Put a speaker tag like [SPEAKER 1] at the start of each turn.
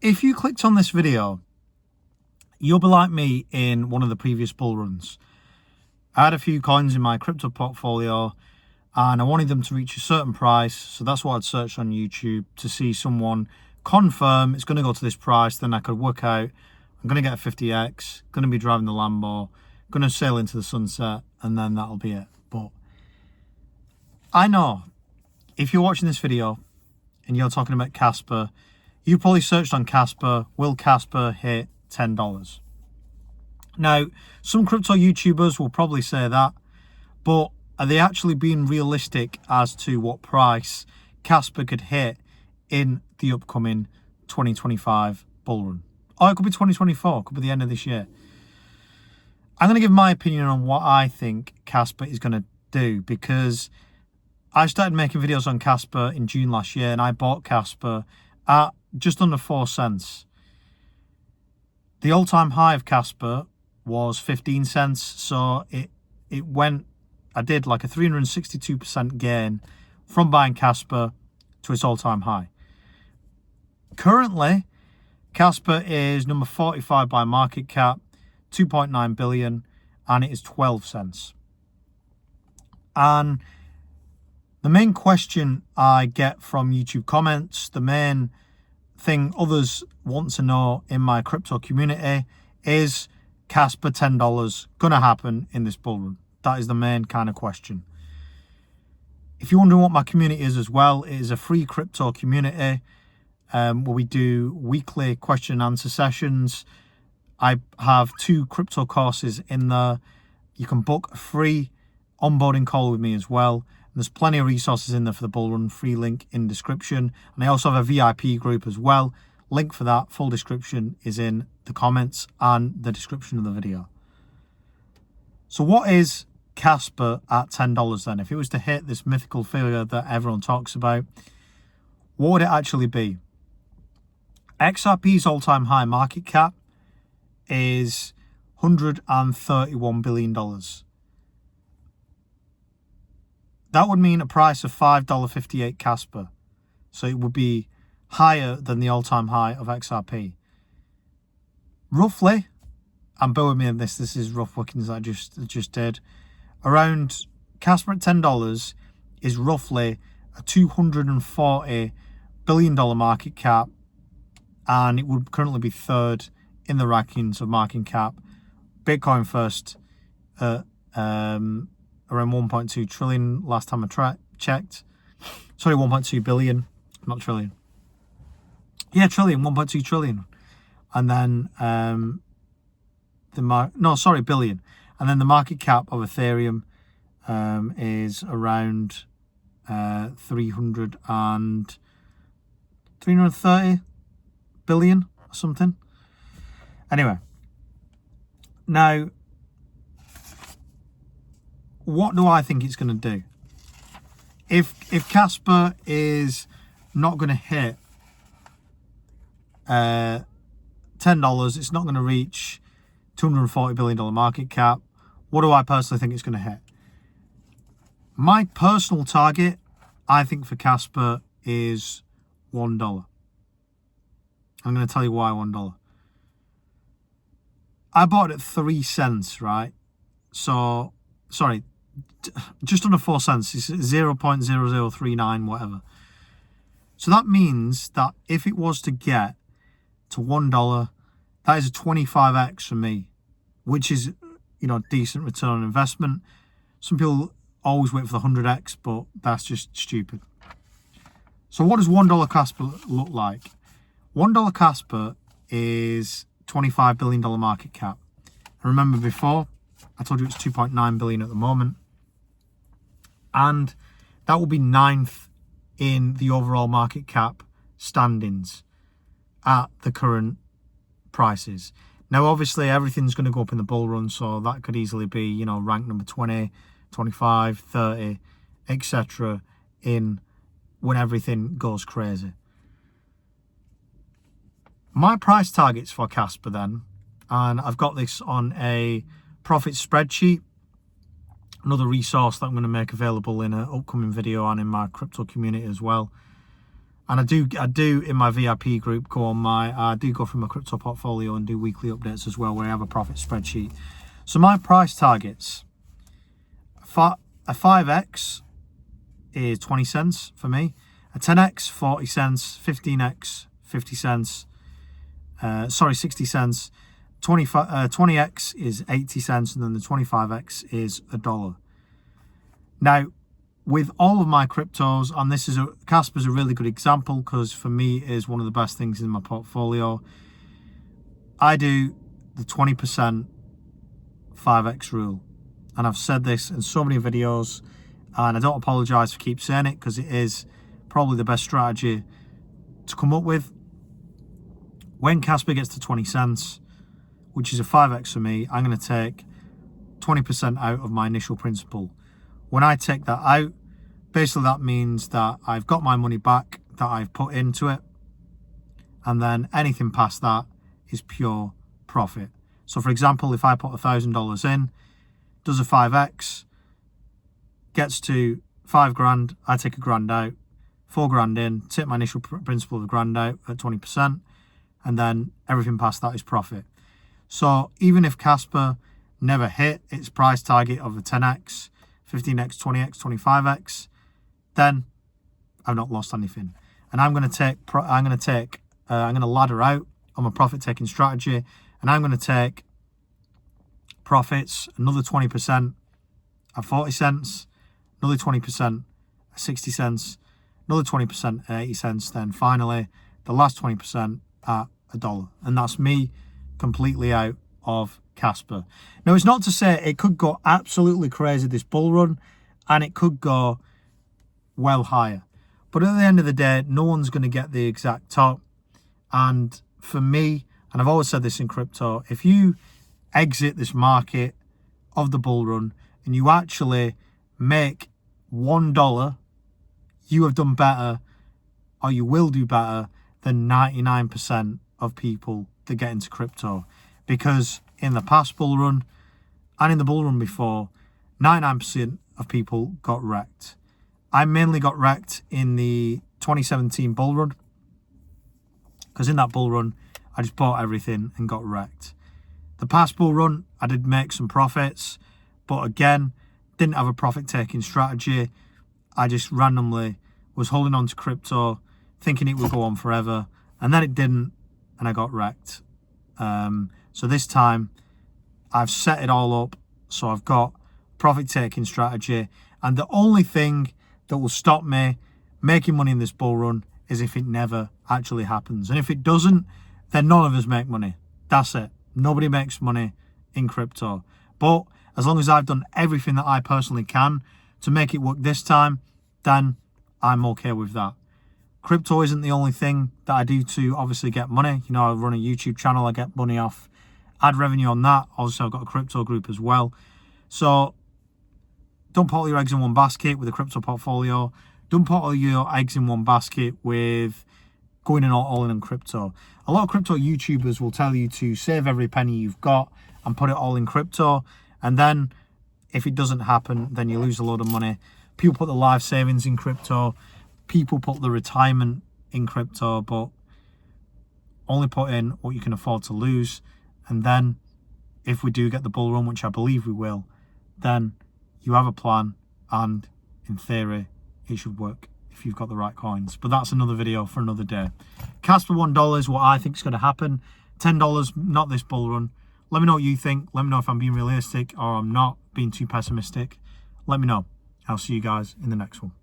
[SPEAKER 1] If you clicked on this video, you'll be like me in one of the previous bull runs. I had a few coins in my crypto portfolio and I wanted them to reach a certain price. So that's what I'd searched on YouTube to see someone confirm it's going to go to this price. Then I could work out I'm going to get a 50x, going to be driving the Lambo, going to sail into the sunset, and then that'll be it. But I know if you're watching this video and you're talking about KASPA, you probably searched on KASPA, will KASPA hit $10? Now, some crypto YouTubers will probably say that, but are they actually being realistic as to what price KASPA could hit in the upcoming 2025 bull run? Or it could be 2024, it could be the end of this year. I'm going to give my opinion on what I think KASPA is going to do, because I started making videos on KASPA in June last year and I bought KASPA at just under 4 cents. The all-time high of KASPA was 15 cents, so it went, I did like a 362% gain from buying KASPA to its all-time high. Currently, KASPA is number 45 by market cap, 2.9 billion, and it is 12 cents. And the main question I get from YouTube comments, the main thing others want to know in my crypto community is KASPA $10 going to happen in this bull run? That is the main kind of question. If you're wondering what my community is as well, it is a free crypto community where we do weekly question and answer sessions. I have 2 crypto courses in there. You can book a free onboarding call with me as well. There's plenty of resources in there for the bull run, free link in description. And I also have a VIP group as well. Link for that, full description, is in the comments and the description of the video. So what is KASPA at $10 then? If it was to hit this mythical figure that everyone talks about, what would it actually be? XRP's all-time high market cap is $131 billion. That would mean a price of $5.58 KASPA. So it would be higher than the all-time high of XRP. Roughly, and bear with me on this is rough workings that I just did. Around KASPA at $10 is roughly a $240 billion market cap, and it would currently be third in the rankings of market cap. Bitcoin first at around 1.2 trillion last time I checked. Sorry, 1.2 billion, not trillion. Yeah, trillion, 1.2 trillion. And then billion. And then the market cap of Ethereum is around 330 billion or something. Anyway, now, what do I think it's going to do? If KASPA is not going to hit $10, it's not going to reach $240 billion market cap, what do I personally think it's going to hit? My personal target, I think, for KASPA is $1. I'm going to tell you why $1. I bought it at 3 cents, right? So, sorry, just under 4 cents. It's 0.0039, whatever. So that means that if it was to get to $1, that is a 25x for me, which is, decent return on investment. Some people always wait for the 100x, but that's just stupid. So what does $1 KASPA look like? $1 KASPA is $25 billion market cap. And remember before, I told you it's 2.9 billion at the moment. And that will be 9th in the overall market cap standings at the current prices. Now, obviously, everything's going to go up in the bull run, so that could easily be, rank number 20, 25, 30, etc. in when everything goes crazy. My price targets for KASPA then, and I've got this on a profit spreadsheet, another resource that I'm going to make available in an upcoming video and in my crypto community as well. And I do in my VIP group I do go through my crypto portfolio and do weekly updates as well, where I have a profit spreadsheet. So my price targets, a 5x is 20 cents for me, a 10x 40 cents, 15x 50 cents, 60 cents, 20x is 80 cents, and then the 25x is $1. Now, with all of my cryptos, and KASPA is a really good example because for me it is one of the best things in my portfolio. I do the 20% 5x rule, and I've said this in so many videos, and I don't apologize for keep saying it because it is probably the best strategy to come up with. When KASPA gets to 20 cents, which is a 5x for me, I'm going to take 20% out of my initial principal. When I take that out, basically that means that I've got my money back that I've put into it, and then anything past that is pure profit. So for example, if I put $1,000 in, does a 5x, gets to 5 grand, I take $1,000 out, 4 grand in, take my initial principal of $1,000 out at 20%, and then everything past that is profit. So even if KASPA never hit its price target of a 10x, 15x, 20x, 25x, then I've not lost anything. And I'm going to ladder out on my profit taking strategy, and I'm going to take profits, another 20% at 40 cents, another 20% at 60 cents, another 20% at 80 cents, then finally the last 20% at $1. And that's me completely out of KASPA. Now, it's not to say it could go absolutely crazy this bull run, and it could go well higher. But at the end of the day, no one's going to get the exact top. And for me, and I've always said this in crypto, if you exit this market of the bull run and you actually make $1, you have done better, or you will do better than 99% of people that get into crypto. Because in the past bull run and in the bull run before, 99% of people got wrecked. I mainly got wrecked in the 2017 bull run, because in that bull run I just bought everything and got wrecked. The past bull run I did make some profits, but again didn't have a profit taking strategy. I just randomly was holding on to crypto thinking it would go on forever, and then it didn't, and I got wrecked. So this time I've set it all up, so I've got profit taking strategy, and the only thing that will stop me making money in this bull run is if it never actually happens. And if it doesn't, then none of us make money. That's it. Nobody makes money in crypto. But as long as I've done everything that I personally can to make it work this time, then I'm okay with that. Crypto isn't the only thing that I do to obviously get money. You know, I run a YouTube channel, I get money off ad revenue on that. Also, I've got a crypto group as well. So don't put all your eggs in one basket with a crypto portfolio. Don't put all your eggs in one basket with going in all in on crypto. A lot of crypto YouTubers will tell you to save every penny you've got and put it all in crypto. And then if it doesn't happen, then you lose a load of money. People put the life savings in crypto. People put the retirement in crypto, but only put in what you can afford to lose. And then if we do get the bull run, which I believe we will, then you have a plan, and in theory it should work if you've got the right coins. But that's another video for another day. KASPA $1 is what I think is going to happen. $10, not this bull run. Let me know what you think. Let me know if I'm being realistic or I'm not being too pessimistic. Let me know. I'll see you guys in the next one.